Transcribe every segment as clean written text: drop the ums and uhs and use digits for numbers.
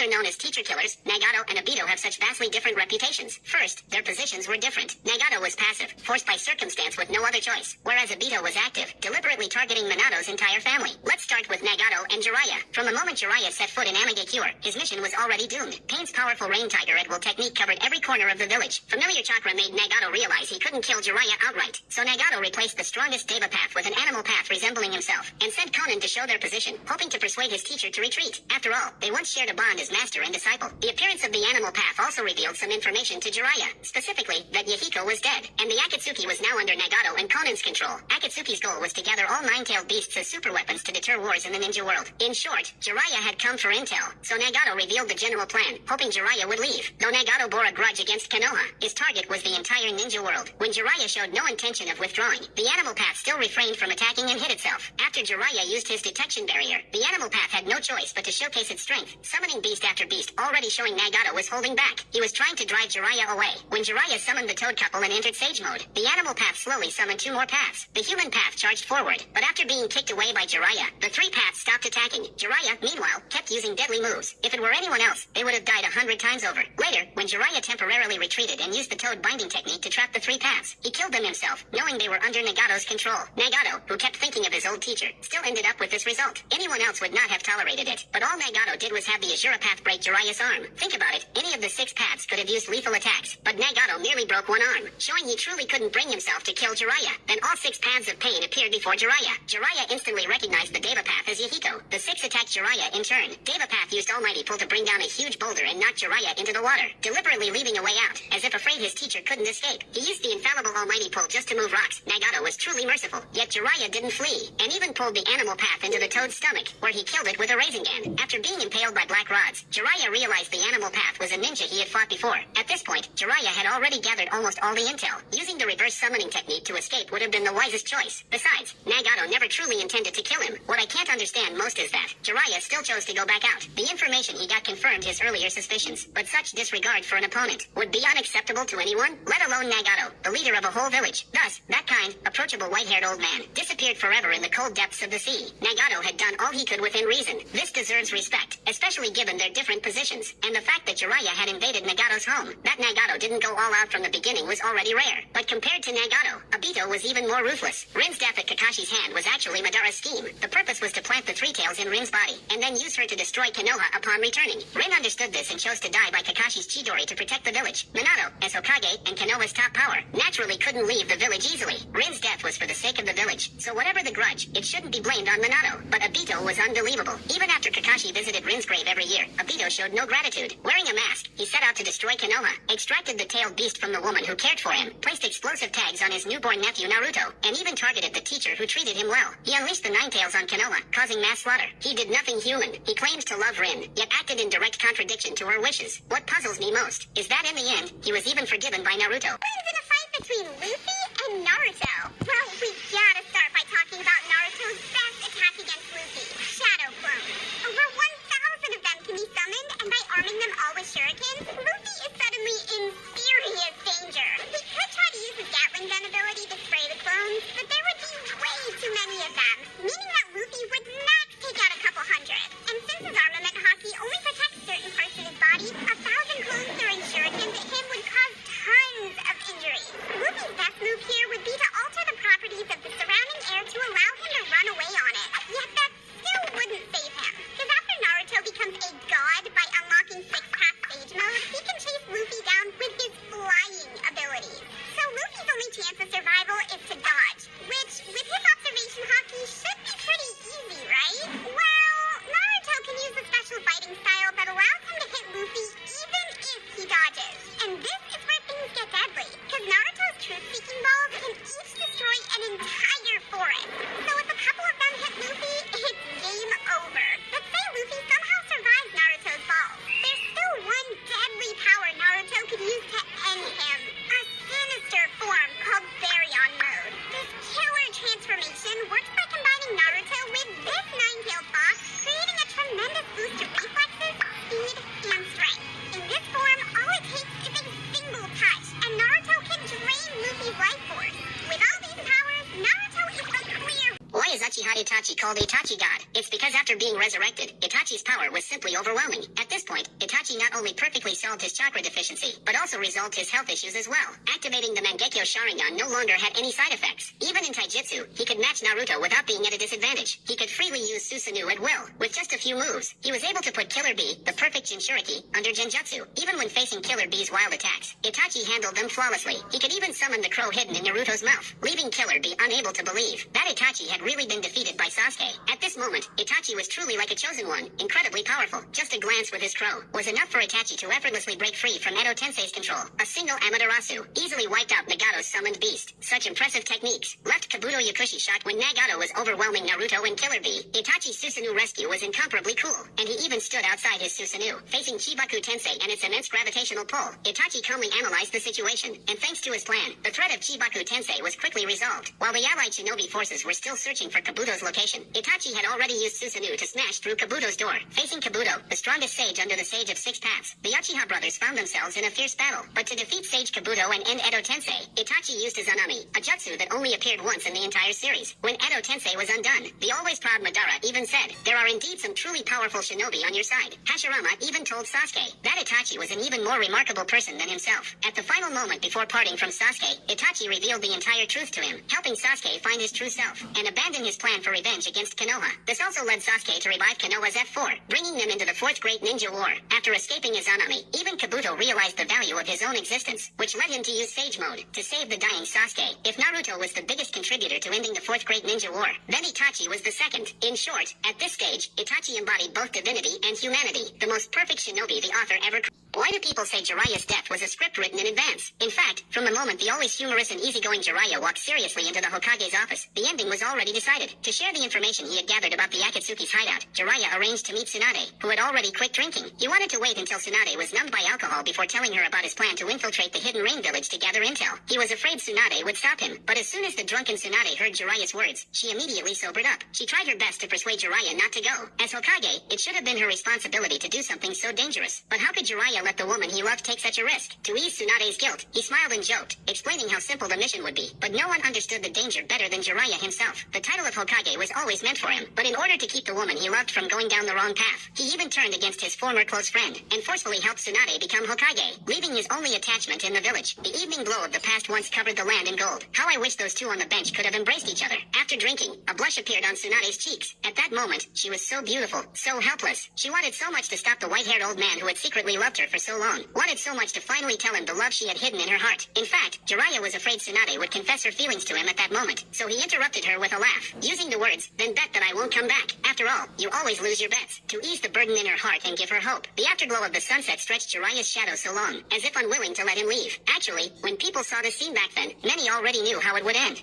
are known as teacher killers, Nagato and Obito have such vastly different reputations. First, their positions were different. Nagato was passive, forced by circumstance with no other choice, whereas Obito was active, deliberately targeting Minato's entire family. Let's start with Nagato and Jiraiya. From the moment Jiraiya set foot in Amagakure, his mission was already doomed. Pain's powerful Rain Tiger at will technique covered every corner of the village. Familiar chakra made Nagato realize he couldn't kill Jiraiya outright, so Nagato replaced the strongest Deva path with an animal path resembling himself, and sent Conan to show their position, hoping to persuade his teacher to retreat. After all, they once shared a bond as master and disciple. The appearance of the animal path also revealed some information to Jiraiya, specifically, that Yahiko was dead, and the Akatsuki was now under Nagato and Conan's control. Akatsuki's goal was to gather all nine-tailed beasts as superweapons to deter wars in the ninja world. In short, Jiraiya had come for intel, so Nagato revealed the general plan, hoping Jiraiya would leave. Though Nagato bore a grudge against Konoha, his target was the entire ninja world. When Jiraiya showed no intention of withdrawing, the animal path still refrained from attacking and hid itself. After Jiraiya used his detection barrier, the animal path had no choice but to showcase its strength, summoning beast after beast, already showing Nagato was holding back. He was trying to drive Jiraiya away. When Jiraiya summoned the Toad couple and entered Sage mode, the animal path slowly summoned two more paths. The human path charged forward, but after being kicked away by Jiraiya, the three paths stopped attacking. Jiraiya, meanwhile, kept using deadly moves. If it were anyone else, they would have died 100 times over. Later, when Jiraiya temporarily retreated and used the Toad binding technique to trap the three paths, he killed them himself, knowing they were under Nagato's control. Nagato, who kept thinking of his old teacher, still ended up with this result. Anyone else would not have tolerated it, but all Nagato did was have the Ashura path break Jiraiya's arm. Think about it, any of the six paths could have used lethal attacks, but Nagato merely broke one arm, showing he truly couldn't bring himself to kill Jiraiya. Then all six paths of pain appeared before Jiraiya. Jiraiya instantly recognized the Deva path as Yahiko. The six attacked Jiraiya in turn. Deva path used Almighty Pull to bring down a huge boulder and knock Jiraiya into the water, deliberately leaving a way out, as if afraid his teacher couldn't escape. He used the infallible Almighty Pull just to move rocks. Nagato was truly merciful, yet Jiraiya didn't flee, and even pulled the animal path into the Toad's stomach, where he killed it with a Rasengan. After being impaled by black rods, Jiraiya realized the animal path was a ninja he had fought before. At this point, Jiraiya had already gathered almost all the intel. Using the reverse summoning technique to escape would have been the wisest choice. Besides, Nagato never truly intended to kill him. What I can't understand most is that Jiraiya still chose to go back out. The information he got confirmed his earlier suspicions, but such disregard for an opponent would be unacceptable to anyone, let alone Nagato, the leader of a whole village. Thus, that kind, approachable white-haired old man disappeared forever in the cold depths of the sea. Nagato had done all he could within reason. This deserves respect, especially given their different positions, and the fact that Jiraiya had invaded Nagato's home. That Nagato didn't go all out from the beginning was already rare. But compared to Nagato, Obito was even more ruthless. Rin's death at Kakashi's hand was actually Madara's scheme. The purpose was to plant the three tails in Rin's body, and then use her to destroy Konoha upon returning. Rin understood this and chose to die by Kakashi's Chidori to protect the village. Minato, as Hokage and Konoha's top power, naturally couldn't leave the village easily. Rin's death was for the sake of the village, so whatever the grudge, it shouldn't be blamed on Minato. But Obito was unbelievable. Even after Kakashi visited Rin's grave every year, Obito showed no gratitude. Wearing a mask, he set out to destroy Konoha, extracted the tailed beast from the woman who cared for him, placed explosive tags on his newborn nephew Naruto, and even targeted the teacher who treated him well. He unleashed the nine tails on Konoha, causing mass slaughter. He did nothing human. He claims to love Rin, yet acted in direct contradiction to her wishes. What puzzles me most is that in the end, he was even forgiven by Naruto. When's in a fight between Luffy and Naruto? Well, we gotta start by talking about Naruto's best attack against Luffy, Shadow Clones. Over 1,000 of them can be summoned, and by arming them all with shurikens, Luffy is suddenly in serious danger. He could try to use his Gatling gun ability to spray the clones, but there would be way too many of them, meaning that Luffy would max take out a couple hundred. And since his armament hockey only protects certain parts of his body, 1,000 clones throwing shurikens at him would cause tons of injuries. Luffy's best move here would be to alter the properties of the surrounding air to allow him to run away on it. Yet that still wouldn't save him, because after Naruto becomes a god by unlocking 6-path stage mode, he can chase Luffy down with his flying abilities. So Luffy's only chance of survival is to dodge, which, with his observation hockey, should be pretty easy, right? Well, Naruto can use a special fighting style that allows him to hit Luffy even if he dodges. And this is where things get deadly, because Naruto's truth-seeking balls can each destroy an entire forest. So if a couple of them hit Luffy, it's game over. Let's say Luffy somehow survives Naruto's balls. There's still one deadly power Naruto could use to end him. A sinister form called Baryon Mode. This killer transformation works by combining Naruto with this nine-tailed fox, creating a tremendous boost to reflexes, speed, and strength. In this form, all it takes is a single touch, and Naruto can drain Luffy's life force. With all these powers, Naruto is the clear... Why is Uchiha Itachi called Itachi God? It's because after being resurrected, Itachi Itachi's power was simply overwhelming. At this point, Itachi not only perfectly solved his chakra deficiency, but also resolved his health issues as well. Activating the Mangekyo Sharingan no longer had any side effects. Even in taijutsu, he could match Naruto without being at a disadvantage. He could freely use Susanoo at will. With just a few moves, he was able to put Killer Bee, the perfect Jinchuriki, under Genjutsu. Even when facing Killer Bee's wild attacks, Itachi handled them flawlessly. He could even summon the crow hidden in Naruto's mouth, leaving Killer Bee unable to believe that Itachi had really been defeated by Sasuke. At this moment, Itachi was truly like a chosen one, incredibly powerful. Just a glance with his crow was enough for Itachi to effortlessly break free from Edo Tensei's control. A single Amaterasu easily wiped out Nagato's summoned beast. Such impressive techniques left Kabuto Yakushi shocked when Nagato was overwhelming Naruto and Killer Bee. Itachi's Susanoo rescue was incomparably cool, and he even stood outside his Susanoo, facing Chibaku Tensei and its immense gravitational pull. Itachi calmly analyzed the situation, and thanks to his plan, the threat of Chibaku Tensei was quickly resolved. While the allied shinobi forces were still searching for Kabuto's location, Itachi had already used Susanoo to smash through Kabuto's door. Facing Kabuto, the strongest sage under the Sage of Six Paths, the Uchiha brothers found themselves in a fierce battle. But to defeat Sage Kabuto and end Edo Tensei, Itachi used his Zanami, a jutsu that only appeared once in the entire series. When Edo Tensei was undone, the always proud Madara even said, "There are indeed some truly powerful shinobi on your side." Hashirama even told Sasuke that Itachi was an even more remarkable person than himself. At the final moment before parting from Sasuke, Itachi revealed the entire truth to him, helping Sasuke find his true self and abandon his plan for revenge against Konoha. This also led Sasuke to revive Konoha's F4, bringing them into the Fourth Great Ninja War. After escaping his Izanami, even Kabuto realized the value of his own existence, which led him to use Sage Mode to save the dying Sasuke. If Naruto was the biggest contributor to ending the Fourth Great Ninja War, then Itachi was the second. In short, at this stage, Itachi embodied both divinity and humanity, the most perfect shinobi the author ever created. Why do people say Jiraiya's death was a script written in advance? In fact, from the moment the always humorous and easygoing Jiraiya walked seriously into the Hokage's office, the ending was already decided. To share the information he had gathered about the Akatsuki's hideout, Jiraiya arranged to meet Tsunade, who had already quit drinking. He wanted to wait until Tsunade was numbed by alcohol before telling her about his plan to infiltrate the hidden rain village to gather intel. He was afraid Tsunade would stop him, but as soon as the drunken Tsunade heard Jiraiya's words, she immediately sobered up. She tried her best to persuade Jiraiya not to go. As Hokage, it should have been her responsibility to do something so dangerous. But how could Jiraiya let the woman he loved take such a risk? To ease Tsunade's guilt, he smiled and joked, explaining how simple the mission would be. But no one understood the danger better than Jiraiya himself. The title of Hokage was always meant for him, but in order to keep the woman he loved from going down the wrong path, he even turned against his former close friend, and forcefully helped Tsunade become Hokage, leaving his only attachment in the village. The evening glow of the past once covered the land in gold. How I wish those two on the bench could have embraced each other. After drinking, a blush appeared on Tsunade's cheeks. At that moment, she was so beautiful, so helpless. She wanted so much to stop the white-haired old man who had secretly loved her for so long. Wanted so much to finally tell him the love she had hidden in her heart. In fact, Jiraiya was afraid Tsunade would confess her feelings to him at that moment, so he interrupted her with a laugh, using the words, "Then bet that I won't come back. After all, you always lose your bets," to ease the burden in her heart and give her hope. The afterglow of the sunset stretched Jiraiya's shadow so long, as if unwilling to let him leave. Actually, when people saw the scene back then, many already knew how it would end.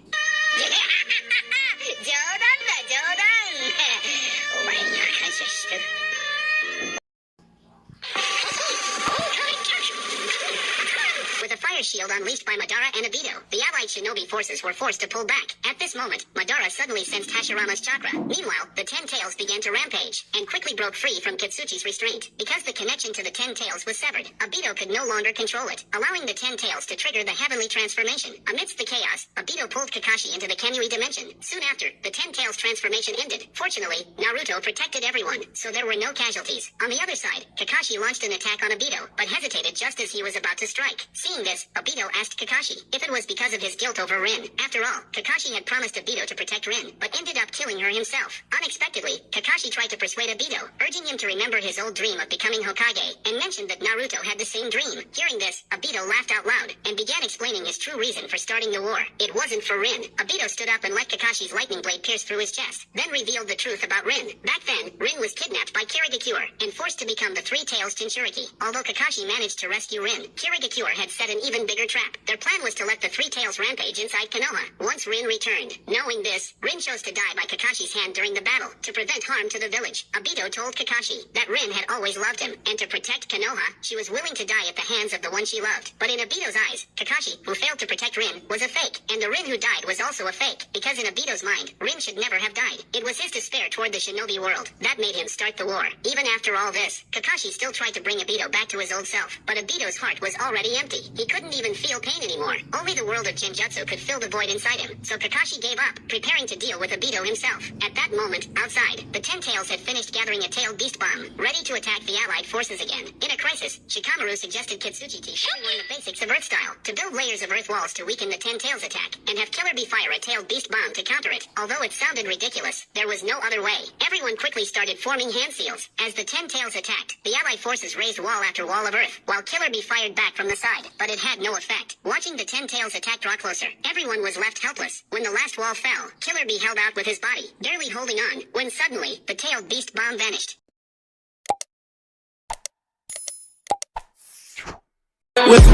冗談だ冗談お前には感謝してる With a fire shield unleashed by Madara and Obito, the allied shinobi forces were forced to pull back. At this moment, Madara suddenly sensed Hashirama's chakra. Meanwhile, the Ten Tails began to rampage, and quickly broke free from Kitsuchi's restraint. Because the connection to the Ten Tails was severed, Obito could no longer control it, allowing the Ten Tails to trigger the heavenly transformation. Amidst the chaos, Obito pulled Kakashi into the Kamui dimension. Soon after, the Ten Tails transformation ended. Fortunately, Naruto protected everyone, so there were no casualties. On the other side, Kakashi launched an attack on Obito, but hesitated just as he was about to strike. Seeing this, Obito asked Kakashi if it was because of his guilt over Rin. After all, Kakashi had promised Obito to protect Rin, but ended up killing her himself. Unexpectedly, Kakashi tried to persuade Obito, urging him to remember his old dream of becoming Hokage, and mentioned that Naruto had the same dream. Hearing this, Obito laughed out loud, and began explaining his true reason for starting the war. It wasn't for Rin. Obito stood up and let Kakashi's lightning blade pierce through his chest, then revealed the truth about Rin. Back then, Rin was kidnapped by Kirigakure, and forced to become the Three Tails Jinchuriki. Although Kakashi managed to rescue Rin, Kirigakure had set an even bigger trap. Their plan was to let the Three Tails rampage inside Konoha once Rin returned. Knowing this, Rin chose to die by Kakashi's hand during the battle to prevent harm to the village. Obito told Kakashi that Rin had always loved him, and to protect Konoha, she was willing to die at the hands of the one she loved. But in Obito's eyes, Kakashi, who failed to protect Rin, was a fake, and the Rin who died was also a fake, because in Obito's mind, Rin should never have died. It was his despair toward the shinobi world that made him start the war. Even after all this, Kakashi still tried to bring Obito back to his old self, but Obito's heart was already empty. He couldn't even even feel pain anymore. Only the world of Genjutsu could fill the void inside him, so Kakashi gave up, preparing to deal with Obito himself. At that moment, outside, the Ten Tails had finished gathering a tailed beast bomb, ready to attack the allied forces again. In a crisis, Shikamaru suggested Kitsuchi teach everyone the basics of Earth style, to build layers of Earth walls to weaken the Ten Tails attack, and have Killer Bee fire a tailed beast bomb to counter it. Although it sounded ridiculous, there was no other way. Everyone quickly started forming hand seals. As the Ten Tails attacked, the allied forces raised wall after wall of Earth, while Killer Bee fired back from the side, but it had no effect. Watching the Ten Tails attack draw closer, everyone was left helpless. When the last wall fell, Killer Bee held out with his body, barely holding on, when suddenly, the tailed beast bomb vanished. With